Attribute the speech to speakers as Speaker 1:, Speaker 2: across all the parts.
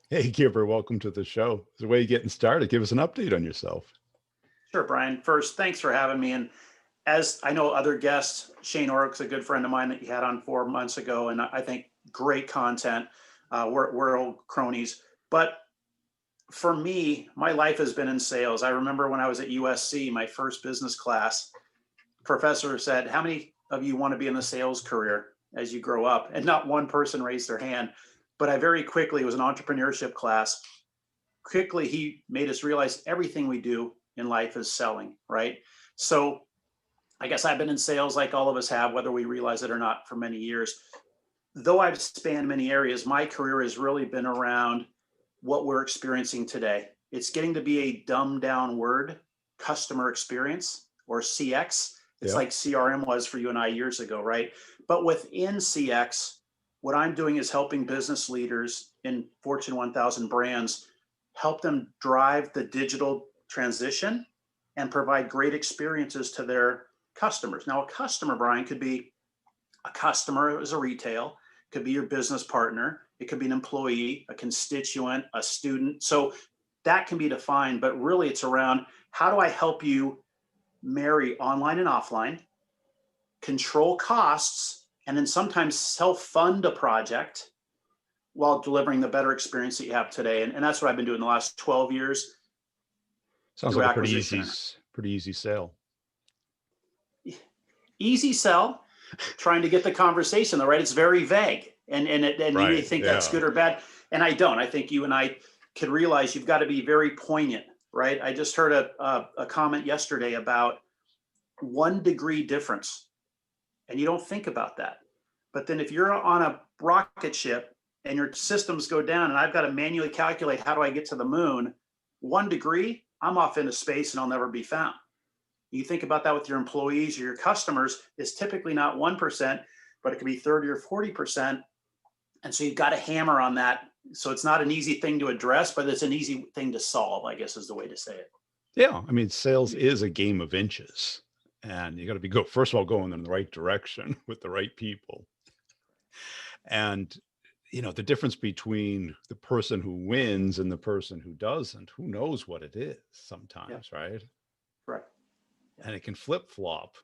Speaker 1: Hey, Giver, welcome to the show. As a way of getting started, give us an update on yourself.
Speaker 2: Sure, Brian. First, thanks for having me. And as I know other guests, Shane Orrick's a good friend of mine that you had on 4 months ago, and I think great content. We're old cronies. But for me, my life has been in sales. I remember when I was at USC, my first business class, professor said, "How many of you want to be in the sales career as you grow up?" And not one person raised their hand. But I very quickly, it was an entrepreneurship class. Quickly, he made us realize everything we do in life is selling, right? So I guess I've been in sales like all of us have, whether we realize it or not, for many years. Though I've spanned many areas, my career has really been around what we're experiencing today. It's getting to be a dumbed down word, customer experience or CX. It's
Speaker 1: Yep.
Speaker 2: like CRM was for you and I years ago, right? But within CX, what I'm doing is helping business leaders in Fortune 1000 brands help them drive the digital transition and provide great experiences to their customers. Now, a customer, Brian, could be a customer as a retail, could be your business partner, it could be an employee, a constituent, a student. So that can be defined, but really it's around how do I help you marry online and offline, control costs, and then sometimes self-fund a project while delivering the better experience that you have today. And that's what I've been doing the last 12 years
Speaker 1: Sounds
Speaker 2: through
Speaker 1: like a
Speaker 2: acquisition.
Speaker 1: pretty easy sale.
Speaker 2: Easy sell, trying to get the conversation though, right? It's very vague, and you may
Speaker 1: Right.
Speaker 2: think that's
Speaker 1: Yeah.
Speaker 2: good or bad, and I don't. I think you and I could realize you've got to be very poignant, right? I just heard a comment yesterday about 1 degree difference, and you don't think about that. But then if you're on a rocket ship and your systems go down, and I've got to manually calculate how do I get to the moon, 1 degree, I'm off into space and I'll never be found. You think about that with your employees or your customers, is typically not 1%, but it could be 30 or 40%. And so you've got to hammer on that. So it's not an easy thing to address, but it's an easy thing to solve, I guess is the way to say it.
Speaker 1: Yeah. I mean, sales is a game of inches, and you got to first of all, going in the right direction with the right people. And, the difference between the person who wins and the person who doesn't, who knows what it is
Speaker 2: Yeah,
Speaker 1: sometimes, right?
Speaker 2: correct. Yeah.
Speaker 1: And it can flip flop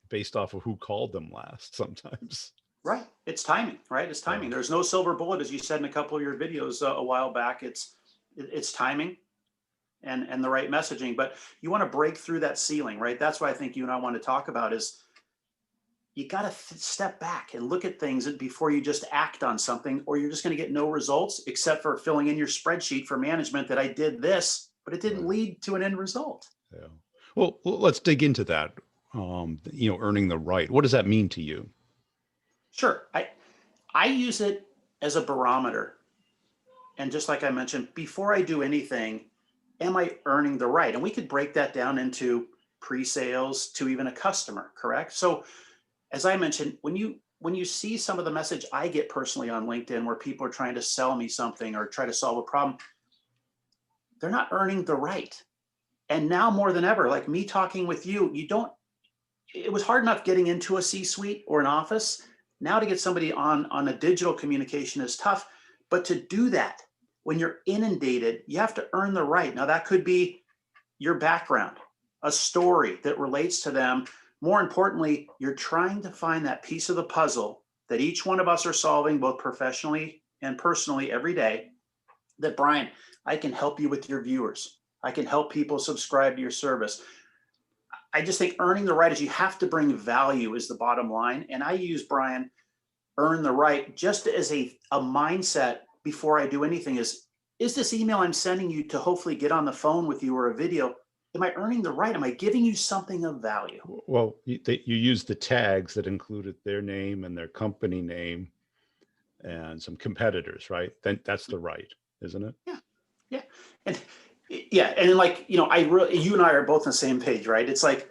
Speaker 1: based off of who called them last sometimes.
Speaker 2: Right. It's timing, right? It's
Speaker 1: Yeah.
Speaker 2: timing. There's no silver bullet, as you said in a couple of your videos a while back. It's timing and the right messaging. But you want to break through that ceiling, right? That's what I think you and I want to talk about is you got to step back and look at things before you just act on something, or you're just going to get no results except for filling in your spreadsheet for management that I did this, but it didn't
Speaker 1: Right.
Speaker 2: lead to an end result.
Speaker 1: Yeah. Well, let's dig into that. Earning the right. What does that mean to you?
Speaker 2: Sure. I use it as a barometer. And just like I mentioned, before I do anything, am I earning the right? And we could break that down into pre-sales to even a customer, correct? So as I mentioned, when you see some of the message I get personally on LinkedIn where people are trying to sell me something or try to solve a problem, they're not earning the right. And now more than ever, like me talking with you, you don't, it was hard enough getting into a C-suite or an office. Now to get somebody on a digital communication is tough. But to do that, when you're inundated, you have to earn the right. Now that could be your background, a story that relates to them. More importantly, you're trying to find that piece of the puzzle that each one of us are solving, both professionally and personally every day. That, Brian, I can help you with your viewers. I can help people subscribe to your service. I just think earning the right is you have to bring value is the bottom line. And I use, Brian, earn the right just as a mindset before I do anything is this email I'm sending you to hopefully get on the phone with you or a video, am I earning the right? Am I giving you something of value?
Speaker 1: Well, you use the tags that included their name and their company name and some competitors, right? Then that's the right, isn't it?
Speaker 2: Yeah. Yeah. And yeah. And then like, I really, you and I are both on the same page, right? It's like,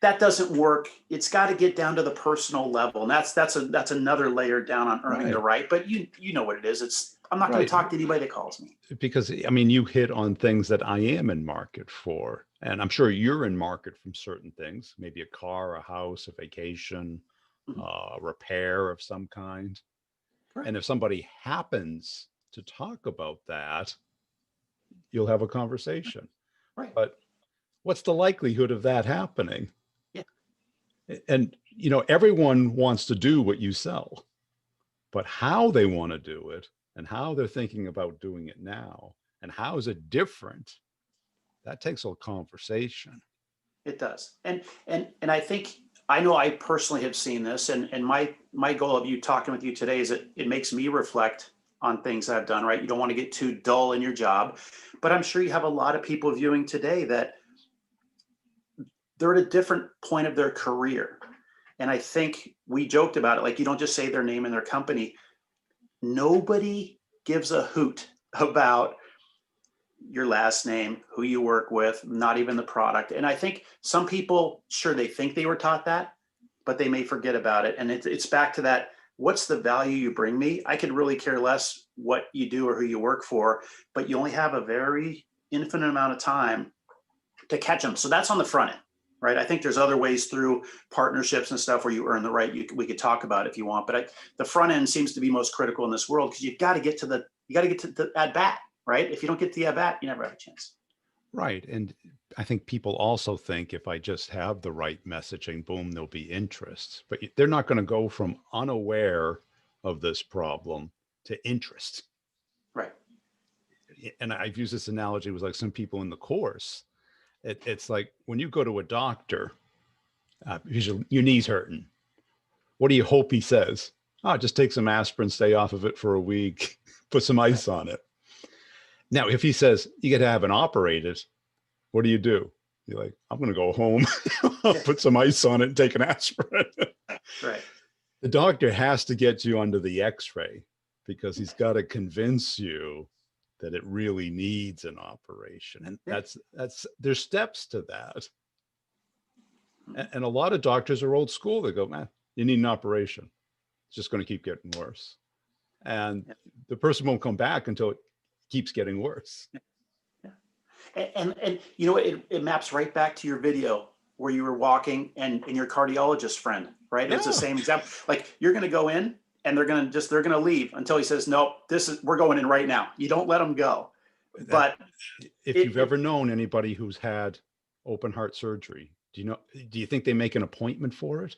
Speaker 2: that doesn't work. It's got to get down to the personal level. And that's another layer down on earning the
Speaker 1: Right.
Speaker 2: right. But you know what it is. I'm not going to
Speaker 1: Right.
Speaker 2: talk to anybody that calls me.
Speaker 1: Because I mean, you hit on things that I am in market for, and I'm sure you're in market from certain things, maybe a car, a house, a vacation,
Speaker 2: Mhm.
Speaker 1: repair of some kind. And
Speaker 2: Correct.
Speaker 1: if somebody happens to talk about that, you'll have a conversation.
Speaker 2: Right.
Speaker 1: But what's the likelihood of that happening?
Speaker 2: Yeah.
Speaker 1: And, everyone wants to do what you sell, but how they want to do it and how they're thinking about doing it now and how is it different, that takes a conversation.
Speaker 2: It does. And I think, I know I personally have seen this, and my goal of you talking with you today is that it makes me reflect on things I've done, right? You don't want to get too dull in your job, but I'm sure you have a lot of people viewing today that they're at a different point of their career. And I think we joked about it, like, you don't just say their name and their company. Nobody gives a hoot about your last name, who you work with, not even the product. And I think some people, sure, they think they were taught that, but they may forget about it. And it's back to that. What's the value you bring me? I could really care less what you do or who you work for, but you only have a very infinite amount of time to catch them. So that's on the front end, right? I think there's other ways through partnerships and stuff where you earn the right. We could talk about it if you want, but the front end seems to be most critical in this world, because you got to get to the at bat, right? If you don't get to the at bat, you never have a chance.
Speaker 1: Right. And I think people also think if I just have the right messaging, boom, there'll be interest. But they're not going to go from unaware of this problem to interest.
Speaker 2: Right.
Speaker 1: And I've used this analogy with like some people in the course. It's like when you go to a doctor, because your knee's hurting, what do you hope he says? Oh, just take some aspirin, stay off of it for a week, put some ice on it. Now, if he says you got to have it operated, what do? You're like, I'm going to go home, put some ice on it and take an aspirin.
Speaker 2: Right.
Speaker 1: The doctor has to get you under the x-ray because he's got to convince you that it really needs an operation. And there's steps to that. And a lot of doctors are old school. They go, man, you need an operation. It's just going to keep getting worse. And the person won't come back until it keeps getting worse.
Speaker 2: Yeah. And you know, it maps right back to your video where you were walking and your cardiologist friend, right? Yeah. It's the same example. Like, you're going to go in and they're going to leave until he says, nope, we're going in right now. You don't let them go. But
Speaker 1: if you've ever known anybody who's had open heart surgery, do you think they make an appointment for it?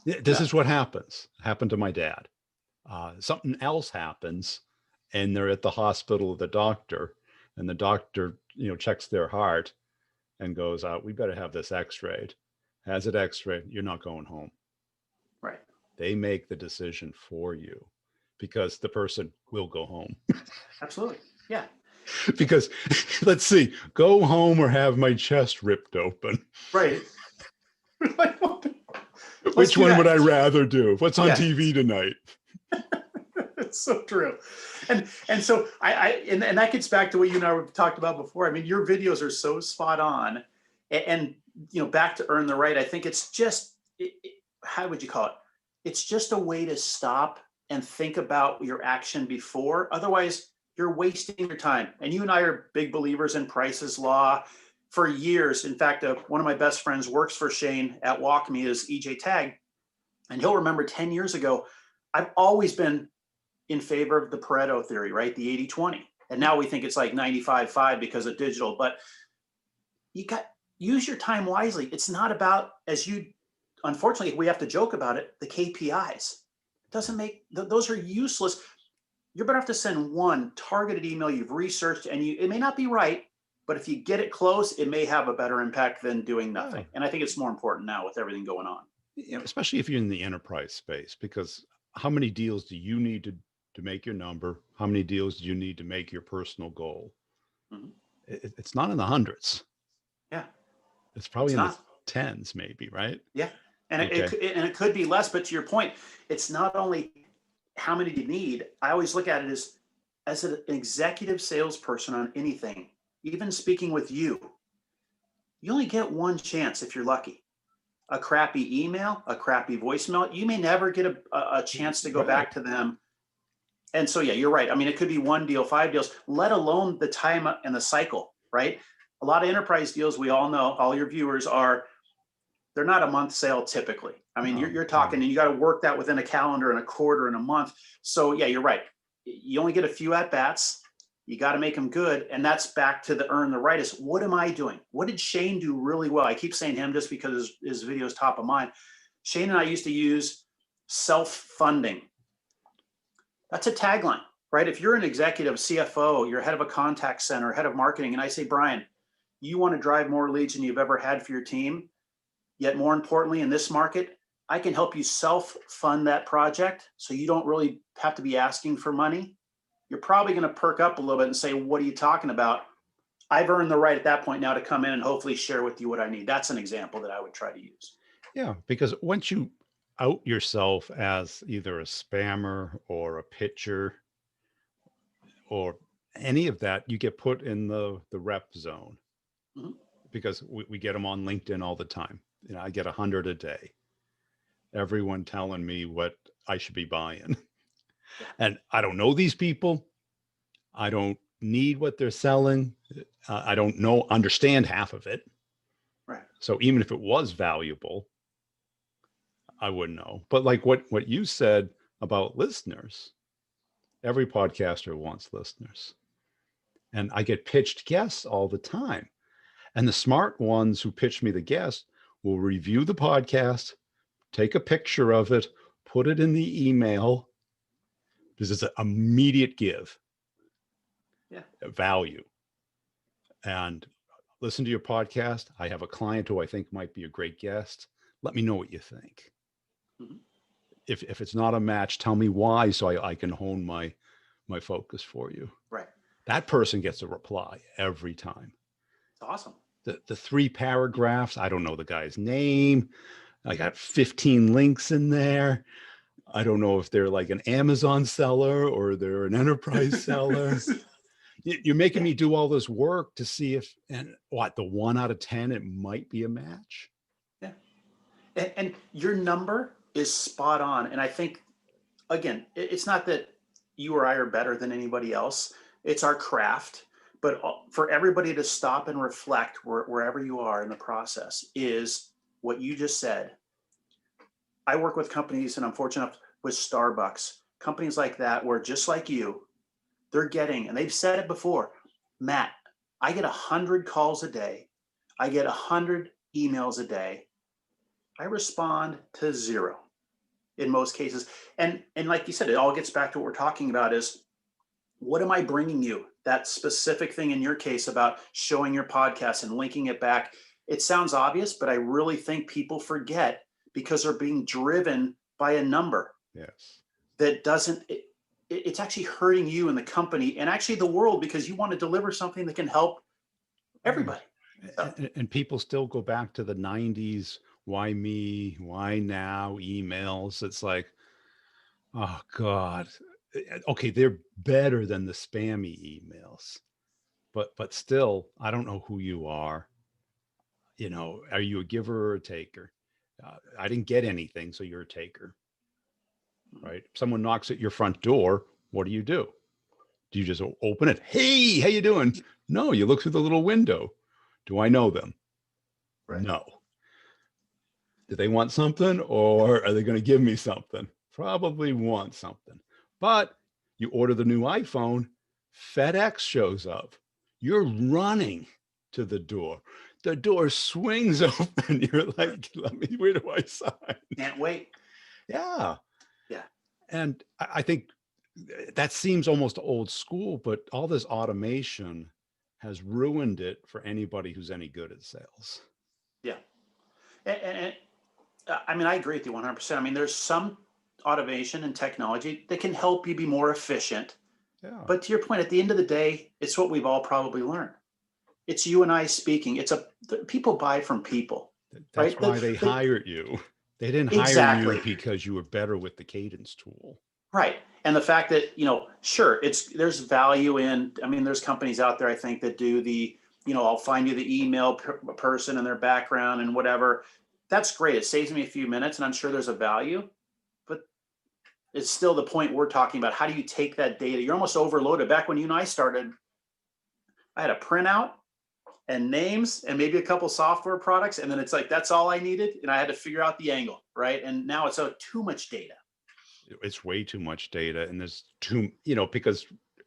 Speaker 1: This is what happened to my dad. Something else happens and they're at the hospital with the doctor, and the doctor, checks their heart and goes, we better have this x-rayed. Has it x-rayed? You're not going home.
Speaker 2: Right.
Speaker 1: They make the decision for you because the person will go home. Absolutely.
Speaker 2: Yeah.
Speaker 1: Because let's see, go home or have my chest ripped open.
Speaker 2: Right.
Speaker 1: Which one would I rather do? What's on TV tonight?
Speaker 2: It's so true. And so and that gets back to what you and I have talked about before. I mean, your videos are so spot on, and back to earn the right. I think it's just, how would you call it? It's just a way to stop and think about your action before. Otherwise, you're wasting your time. And you and I are big believers in Price's Law for years. In fact, one of my best friends works for Shane at WalkMe, is EJ Tag. And he'll remember 10 years ago, I've always been in favor of the Pareto theory, right? The 80-20. And now we think it's like 95-5 because of digital, but use your time wisely. It's not about, unfortunately, we have to joke about it, the KPIs. Those are useless. You're better off to send one targeted email you've researched, and it may not be right, but if you get it close, it may have a better impact than doing nothing. And I think it's more important now with everything going on.
Speaker 1: Especially if you're in the enterprise space, because how many deals do you need to make your number? How many deals do you need to make your personal goal? Mm-hmm. It's not in the hundreds.
Speaker 2: Yeah.
Speaker 1: It's probably in the tens, maybe, right?
Speaker 2: Yeah. And it could be less, but to your point, it's not only how many do you need. I always look at it as an executive salesperson on anything, even speaking with you only get one chance if you're lucky. A crappy email, a crappy voicemail, you may never get a chance to go back to them. And so, yeah, you're right. I mean, it could be one deal, 5 deals, let alone the time and the cycle, right? A lot of enterprise deals, we all know, all your viewers they're not a month sale typically. I mean, you're talking, and you got to work that within a calendar and a quarter and a month. So yeah, you're right. you only get a few at bats. You got to make them good. And that's back to the earn the right is what am I doing? What did Shane do really well? I keep saying him just because his video is top of mind. Shane and I used to use self-funding. That's a tagline, right? If you're an executive, CFO, you're head of a contact center, head of marketing, and I say, Brian, you want to drive more leads than you've ever had for your team. Yet more importantly, in this market, I can help you self-fund that project so you don't really have to be asking for money. You're probably going to perk up a little bit and say, what are you talking about? I've earned the right at that point now to come in and hopefully share with you what I need. That's an example that I would try to use.
Speaker 1: Yeah, because once you out yourself as either a spammer or a pitcher or any of that, you get put in the rep zone.
Speaker 2: Mhm.
Speaker 1: Because we get them on LinkedIn all the time. I get 100 a day. Everyone telling me what I should be buying. And I don't know these people. I don't need what they're selling. I don't understand half of it.
Speaker 2: Right.
Speaker 1: So even if it was valuable, I wouldn't know. But like what you said about listeners, every podcaster wants listeners. And I get pitched guests all the time. And the smart ones who pitch me the guest will review the podcast, take a picture of it, put it in the email. This is an immediate give.
Speaker 2: Yeah.
Speaker 1: Value. And listen to your podcast. I have a client who I think might be a great guest. Let me know what you think. Mm-hmm. If it's not a match, tell me why so I can hone my focus for you.
Speaker 2: Right.
Speaker 1: That person gets a reply every time.
Speaker 2: It's awesome.
Speaker 1: The 3 paragraphs, I don't know the guy's name. I got 15 links in there. I don't know if they're like an Amazon seller or they're an enterprise seller. You're making me do all this work to see if, and what, the 1 out of 10, it might be a match.
Speaker 2: Yeah. And your number is spot on. And I think, again, it's not that you or I are better than anybody else. It's our craft. But for everybody to stop and reflect wherever you are in the process is what you just said. I work with companies, and I'm fortunate enough with Starbucks, companies like that, where just like you, they're getting, and they've said it before, Matt, I get 100 calls a day. I get 100 emails a day. I respond to 0 in most cases. And like you said, it all gets back to what we're talking about is, what am I bringing you? That specific thing in your case about showing your podcast and linking it back. It sounds obvious, but I really think people forget because they're being driven by a number.
Speaker 1: Yes.
Speaker 2: That doesn't, it's actually hurting you and the company and actually the world because you want to deliver something that can help everybody. So.
Speaker 1: And people still go back to the 90s. Why me? Why now? Emails. It's like, oh God. Okay, they're better than the spammy emails, but still, I don't know who you are. Are you a giver or a taker? I didn't get anything, so you're a taker, right? Someone knocks at your front door. What do? Do you just open it? Hey, how you doing? No, you look through the little window. Do I know them? Right. No. Do they want something or are they going to give me something? Probably want something. But you order the new iPhone, FedEx shows up. You're running to the door. The door swings open. You're like, where do I sign?
Speaker 2: Can't wait.
Speaker 1: Yeah.
Speaker 2: Yeah.
Speaker 1: And I think that seems almost old school, but all this automation has ruined it for anybody who's any good at sales.
Speaker 2: Yeah. And I mean, I agree with you 100%. I mean, there's some automation and technology that can help you be more efficient. Yeah. But to your point, at the end of the day, it's what we've all probably learned. It's you and I speaking. People buy from people.
Speaker 1: That's
Speaker 2: right?
Speaker 1: why they hired you. They didn't hire you because you were better with the cadence tool.
Speaker 2: Right. And the fact that, sure, there's value in, I mean, there's companies out there, I think, that do I'll find you the email person and their background and whatever. That's great. It saves me a few minutes and I'm sure there's a value, but it's still the point we're talking about. How do you take that data? You're almost overloaded. Back when you and I started, I had a printout and names and maybe a couple software products. And then it's like, that's all I needed. And I had to figure out the angle, right? And now it's too much data.
Speaker 1: it's way too much data, and there's too, because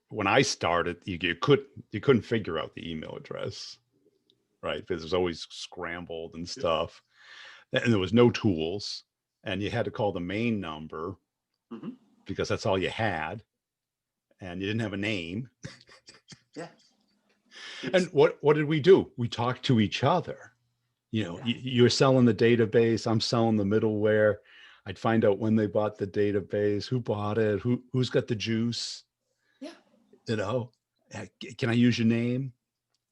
Speaker 1: when I started, you couldn't figure out the email address, right? Because it was always scrambled and stuff, and there was no tools, and you had to call the main number
Speaker 2: Mhm.
Speaker 1: because that's all you had, and you didn't have a name.
Speaker 2: Yeah.
Speaker 1: And
Speaker 2: It's
Speaker 1: what did we do? We talked to each other.
Speaker 2: yeah.
Speaker 1: You're selling the database, I'm selling the middleware. I'd find out when they bought the database, who bought it, who's got the juice,
Speaker 2: Yeah.
Speaker 1: you know. Can I use your name?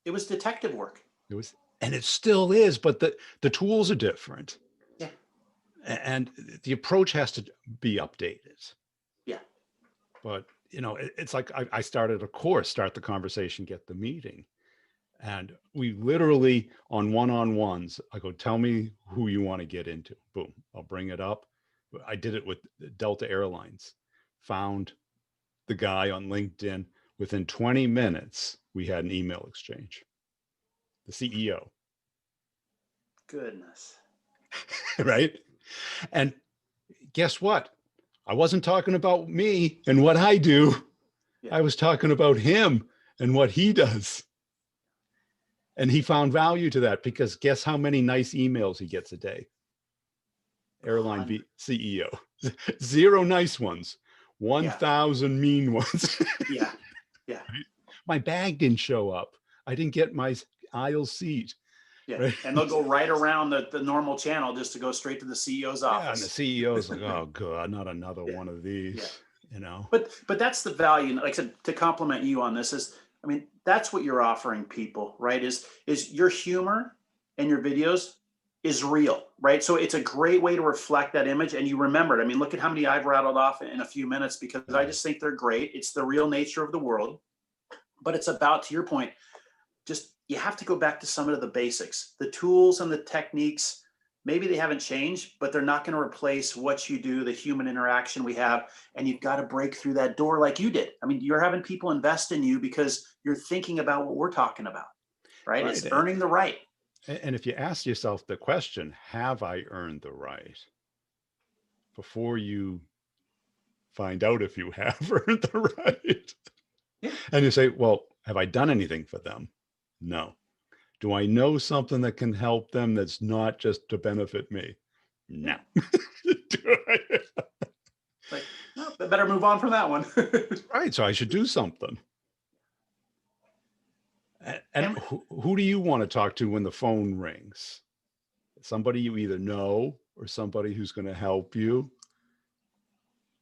Speaker 2: It was detective work.
Speaker 1: It was, and it still is, but the tools are different,
Speaker 2: Yeah.
Speaker 1: and the approach has to be updated.
Speaker 2: Yeah.
Speaker 1: But it's like I started a course, start the conversation, get the meeting. And we literally on one-on-ones, I go, tell me who you want to get into. Boom, I'll bring it up. I did it with Delta Airlines, found the guy on LinkedIn. Within 20 minutes, we had an email exchange, the CEO,
Speaker 2: Goodness.
Speaker 1: right? And guess what? I wasn't talking about me and what I do.
Speaker 2: Yeah.
Speaker 1: I was talking about him and what he does. And he found value to that because guess how many nice emails he gets a day? Airline CEO. 0 nice ones,
Speaker 2: Yeah.
Speaker 1: 1,000 mean ones.
Speaker 2: Yeah. Yeah.
Speaker 1: My bag didn't show up. I didn't get my aisle seat.
Speaker 2: Yeah.
Speaker 1: Right?
Speaker 2: And they'll go right around the normal channel just to go straight to the CEO's
Speaker 1: Yeah, and the
Speaker 2: office.
Speaker 1: CEO's like, oh god, not another
Speaker 2: Yeah.
Speaker 1: one of
Speaker 2: Yeah.
Speaker 1: these.
Speaker 2: But that's the value. Like I said, to compliment you on this is, I mean, that's what you're offering people, right? Is your humor and your videos is real, right? So it's a great way to reflect that image, and you remember it. I mean, look at how many I've rattled off in a few minutes because I just think they're great. It's the real nature of the world, but it's about, to your point, just you have to go back to some of the basics, the tools and the techniques. Maybe they haven't changed, but they're not going to replace what you do, the human interaction we have. And you've got to break through that door like you did. I mean, you're having people invest in you because you're thinking about what we're talking about, right?
Speaker 1: Right.
Speaker 2: It's earning the right.
Speaker 1: And if you ask yourself the question, have I earned the right? Before you find out if you have earned the right.
Speaker 2: Yeah.
Speaker 1: And you say, well, have I done anything for them? No. Do I know something that can help them that's not just to benefit me? No. Do I?
Speaker 2: Like, no, better move on from that one.
Speaker 1: Right. So I should do something. And
Speaker 2: And
Speaker 1: who do you want to talk to when the phone rings? Somebody you either know or somebody who's going to help you,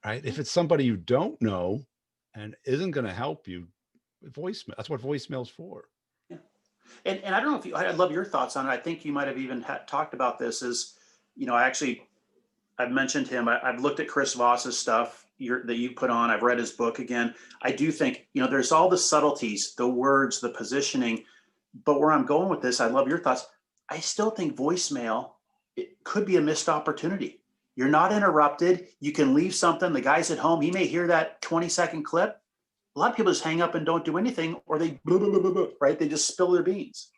Speaker 1: right? If it's somebody you don't know and isn't going to help you, voicemail. That's what voicemail's for.
Speaker 2: yeah. And I don't know if I'd love your thoughts on it. I think you might have even talked about this is, I've mentioned him. I've looked at Chris Voss's stuff that you put on. I've read his book again. I do think, there's all the subtleties, the words, the positioning. But where I'm going with this, I love your thoughts. I still think voicemail, it could be a missed opportunity. You're not interrupted. You can leave something. The guy's at home. He may hear that 20-second clip. A lot of people just hang up and don't do anything, or they, blah, blah, blah, blah, right? They just spill their beans.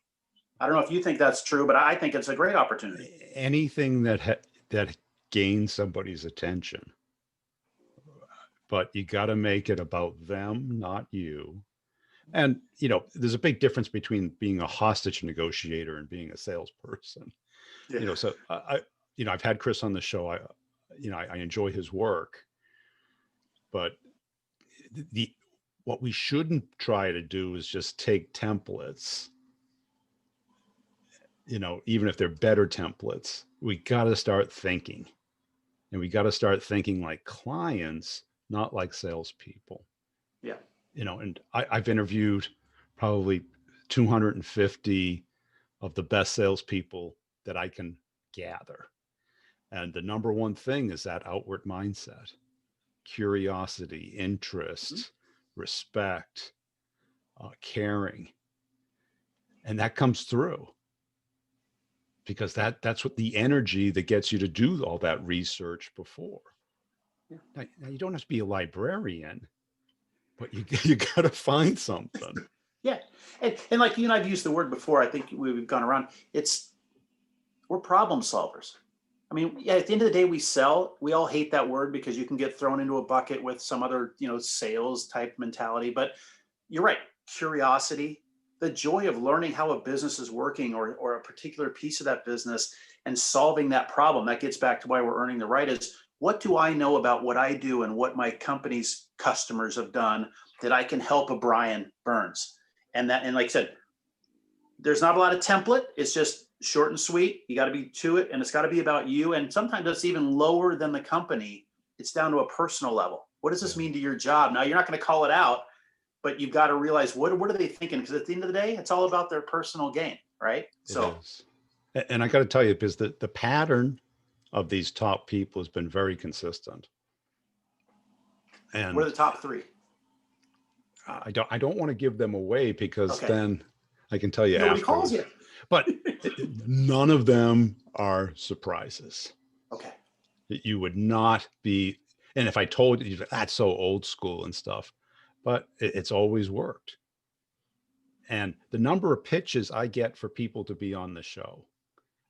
Speaker 2: I don't know if you think that's true, but I think it's a great opportunity.
Speaker 1: Anything that gains somebody's attention, but you got to make it about them, not you. And there's a big difference between being a hostage negotiator and being a salesperson.
Speaker 2: Yeah.
Speaker 1: So I've had Chris on the show. I enjoy his work, but what we shouldn't try to do is just take templates, even if they're better templates. We got to start thinking, and we got to start thinking like clients, not like salespeople.
Speaker 2: Yeah.
Speaker 1: And I've interviewed probably 250 of the best salespeople that I can gather. And the number one thing is that outward mindset, curiosity, interest, respect, caring. And that comes through because that's what the energy that gets you to do all that research before.
Speaker 2: Yeah.
Speaker 1: Now you don't have to be a librarian, but you got to find something.
Speaker 2: Yeah. And like you and I've used the word before, I think we've gone around. We're problem solvers. I mean, yeah, at the end of the day, we sell. We all hate that word because you can get thrown into a bucket with some other, sales type mentality. But you're right. Curiosity, the joy of learning how a business is working, or a particular piece of that business, and solving that problem. That gets back to why we're earning the right is, what do I know about what I do and what my company's customers have done that I can help a Brian Burns? And like I said, there's not a lot of template. It's just short and sweet. You got to be to it, and it's got to be about you. And sometimes it's even lower than the company. It's down to a personal level. What does this
Speaker 1: Yeah,
Speaker 2: mean to your job? Now, you're not going to call it out, but you've got to realize, what are they thinking? Because at the end of the day, it's all about their personal gain, right?
Speaker 1: it
Speaker 2: So,
Speaker 1: is. And I got to tell you, because the pattern of these top people has been very consistent.
Speaker 2: what are
Speaker 1: And
Speaker 2: the top three?
Speaker 1: I don't want to give them away, because
Speaker 2: Okay,
Speaker 1: then I can tell you
Speaker 2: nobody calls
Speaker 1: afterwards.
Speaker 2: you.
Speaker 1: But none of them are surprises.
Speaker 2: Okay,
Speaker 1: You would not be, and if I told you, that's so old school and stuff, but it's always worked. And the number of pitches I get for people to be on the show,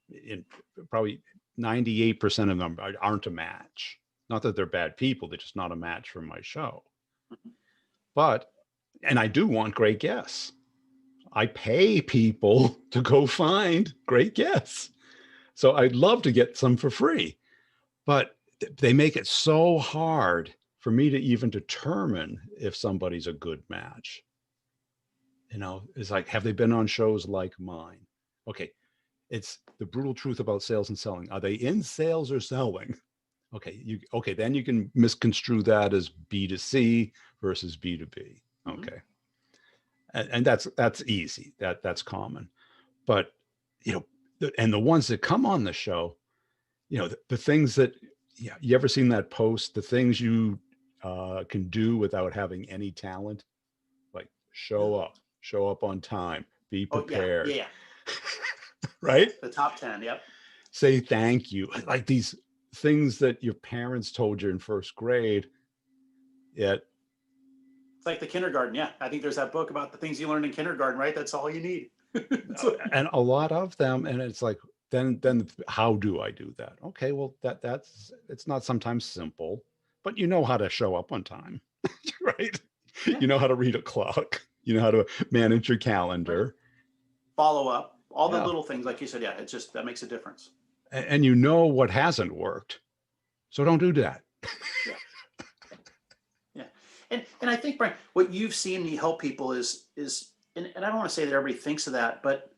Speaker 1: in probably 98% of them aren't a match. Not that they're bad people, they're just not a match for my show. But, and I do want great guests. I pay people to go find great guests. So I'd love to get some for free, but they make it so hard for me to even determine if somebody's a good match. It's like, have they been on shows like mine? Okay, it's the brutal truth about sales and selling. Are they in sales or selling? Okay, then you can misconstrue that as B2C versus B2B.
Speaker 2: mm-hmm.
Speaker 1: Okay. And that's easy. That's common. But and the ones that come on the show, the things that, yeah, you ever seen that post? The things you can do without having any talent, like
Speaker 2: No.
Speaker 1: show up on time, be
Speaker 2: Oh yeah, yeah,
Speaker 1: prepared,
Speaker 2: yeah, yeah.
Speaker 1: right?
Speaker 2: The top 10. Yep.
Speaker 1: Say thank you, like these things that your parents told you in first grade. Yet,
Speaker 2: It's like the kindergarten. Yeah, I think there's that book about the things you learned in kindergarten, right? That's all you need.
Speaker 1: and a lot of them, and it's like, then how do I do that? Okay, well, that's it's not sometimes simple, but you know how to show up on time, right?
Speaker 2: Yeah.
Speaker 1: You know how to read a clock, you know how to manage your
Speaker 2: Right.
Speaker 1: calendar.
Speaker 2: Follow up, all the
Speaker 1: Yeah.
Speaker 2: little things, like you said. Yeah, it's just that makes a difference.
Speaker 1: And you know what hasn't worked, so don't do that.
Speaker 2: Yeah, yeah. And I think, Brian, what you've seen me help people is and I don't want to say that everybody thinks of that, but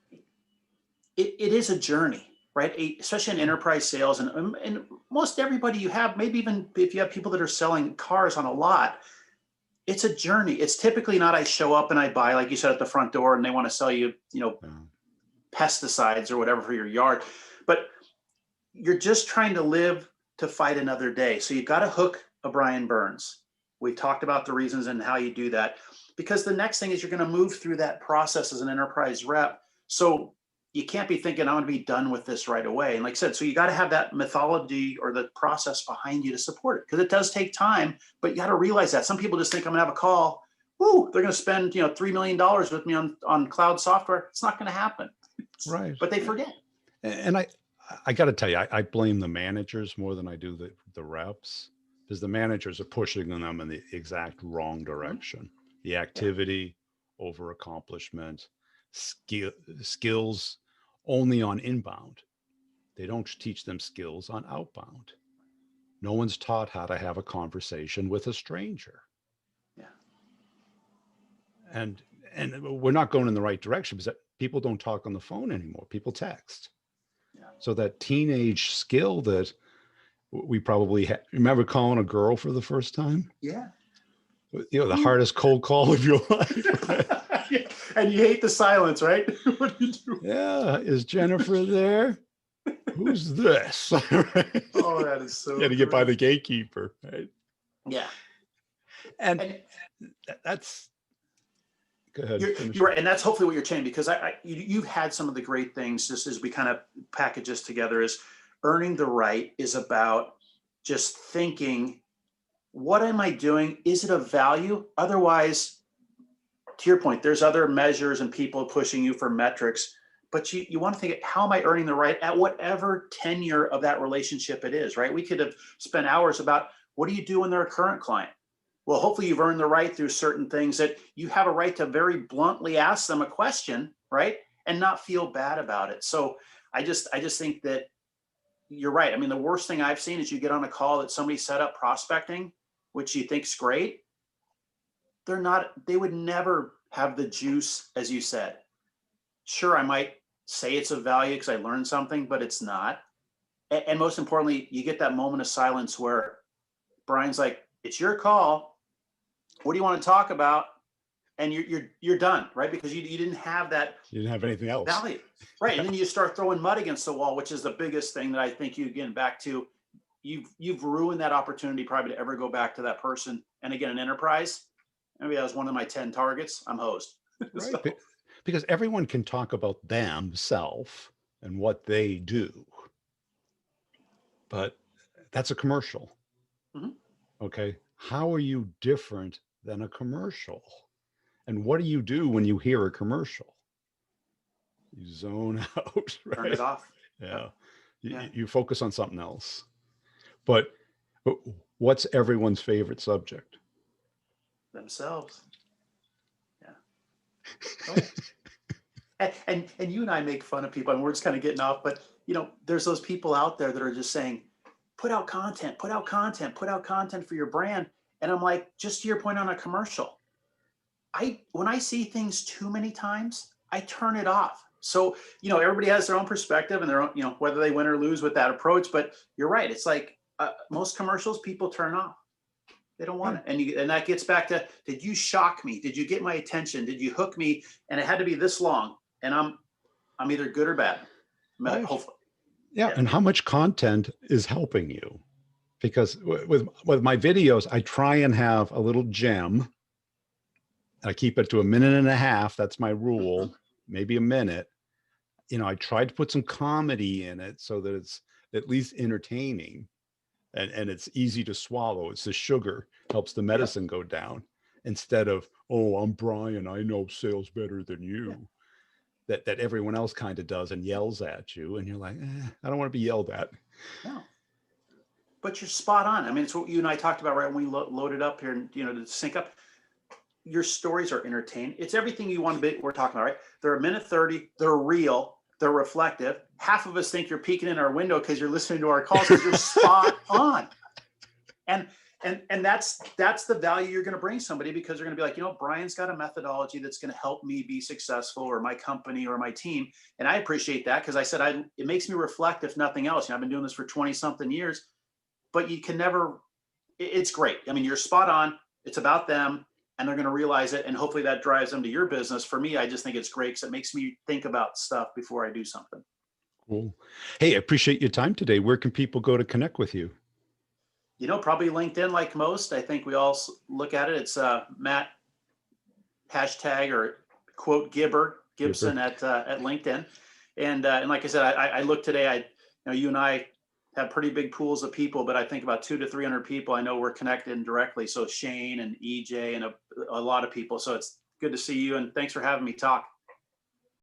Speaker 2: it is a journey, right? Especially in enterprise sales, and most everybody you have, maybe even if you have people that are selling cars on a lot, it's a journey. It's typically not, I show up and I buy, like you said, at the front door, and they want to sell you,
Speaker 1: Yeah.
Speaker 2: pesticides or whatever for your yard. But you're just trying to live to fight another day. So you've got to hook a Brian Burns. We've talked about the reasons and how you do that, because the next thing is, you're going to move through that process as an enterprise rep. So you can't be thinking, I'm going to be done with this right away. And like I said, so you got to have that methodology or the process behind you to support it, because it does take time. But you got to realize that some people just think, I'm going to have a call. Woo, they're going to spend $3 million with me on cloud software. It's not going to happen.
Speaker 1: Right.
Speaker 2: But they forget.
Speaker 1: And I got to tell you, I blame the managers more than I do the reps, because the managers are pushing them in the exact wrong direction. The activity over accomplishment, skills only on inbound. They don't teach them skills on outbound. No one's taught how to have a conversation with a stranger.
Speaker 2: Yeah.
Speaker 1: And we're not going in the right direction, because people don't talk on the phone anymore. People text.
Speaker 2: Yeah.
Speaker 1: So that teenage skill that we probably remember calling a girl for the first time.
Speaker 2: Yeah.
Speaker 1: The hardest cold call of your life. Right?
Speaker 2: And you hate the silence, right? What do you do?
Speaker 1: Yeah. Is Jennifer there? Who's this? Right?
Speaker 2: Oh, that is so.
Speaker 1: You had to get by the gatekeeper, right?
Speaker 2: Yeah.
Speaker 1: And that's, go ahead.
Speaker 2: You're right, and that's hopefully what you're saying, because you've had some of the great things, just as we kind of package this together, is earning the right is about just thinking, what am I doing? Is it of value? Otherwise, to your point, there's other measures and people pushing you for metrics, but you want to think, how am I earning the right at whatever tenure of that relationship it is, right? We could have spent hours about, what do you do when they're a current client? Well, hopefully you've earned the right through certain things that you have a right to very bluntly ask them a question, right? And not feel bad about it. So I just think that you're right. I mean, the worst thing I've seen is you get on a call that somebody set up prospecting, which you think's great. They would never have the juice, as you said. Sure, I might say it's of value because I learned something, but it's not. And most importantly, you get that moment of silence where Brian's like, "It's your call. What do you want to talk about?" And you're done, right? Because you didn't have that
Speaker 1: You didn't have anything else.
Speaker 2: value, right? And then you start throwing mud against the wall, which is the biggest thing that I think you get back to. You've ruined that opportunity probably to ever go back to that person. And again, an enterprise, maybe that was one of my 10 targets. I'm hosed.
Speaker 1: Right.
Speaker 2: So,
Speaker 1: Because everyone can talk about themselves and what they do, but that's a commercial.
Speaker 2: mhm.
Speaker 1: Okay. How are you different than a commercial? And what do you do when you hear a commercial? You zone out,
Speaker 2: Turn
Speaker 1: right?
Speaker 2: it off.
Speaker 1: Yeah. You,
Speaker 2: Yeah.
Speaker 1: you focus on something else. But what's everyone's favorite subject?
Speaker 2: Themselves. Yeah. Oh yeah. And you and I make fun of people, and we're just kind of getting off, but there's those people out there that are just saying, put out content, put out content, put out content for your brand. And I'm like, just to your point on a commercial, when I see things too many times, I turn it off. So, everybody has their own perspective and their own, whether they win or lose with that approach. But you're right. It's like most commercials people turn off. They don't want
Speaker 1: Right.
Speaker 2: it. And that gets back to, did you shock me? Did you get my attention? Did you hook me? And it had to be this long. And I'm either good or bad.
Speaker 1: Right.
Speaker 2: Hopefully.
Speaker 1: Yeah.
Speaker 2: Yeah.
Speaker 1: And how much content is helping you? Because with my videos, I try and have a little gem. I keep it to a minute and a half. That's my
Speaker 2: Mhm.
Speaker 1: rule, maybe a minute. I tried to put some comedy in it so that it's at least entertaining and it's easy to swallow. It's the sugar helps the
Speaker 2: Yep.
Speaker 1: medicine go down instead of, oh, I'm Brian, I know sales better than
Speaker 2: Yeah.
Speaker 1: you. That everyone else kind of does and yells at you. And you're like, I don't want to be yelled at.
Speaker 2: No. But you're spot on. I mean, it's what you and I talked about right when we loaded up here, and to sync up. Your stories are entertaining. It's everything you want to be. We're talking about, right? They're a minute 30. They're real. They're reflective. Half of us think you're peeking in our window because you're listening to our calls because you're spot on. And that's the value you're going to bring somebody, because they're going to be like, Brian's got a methodology that's going to help me be successful, or my company or my team. And I appreciate that, because I said it makes me reflect, if nothing else. I've been doing this for 20 something years, but you can never. It's great. I mean, you're spot on. It's about them, and they're going to realize it, and hopefully that drives them to your business. For me, I just think it's great because it makes me think about stuff before I do something.
Speaker 1: Cool. Hey, I appreciate your time today. Where can people go to connect with you?
Speaker 2: Probably LinkedIn, like most. I think we all look at it. It's Matt hashtag or quote
Speaker 1: Gibber.
Speaker 2: Gibson at LinkedIn. And like I said, I looked today. You and I have pretty big pools of people, but I think about 200 to 300 people I know we're connected indirectly. So Shane and EJ and a lot of people. So it's good to see you, and thanks for having me talk.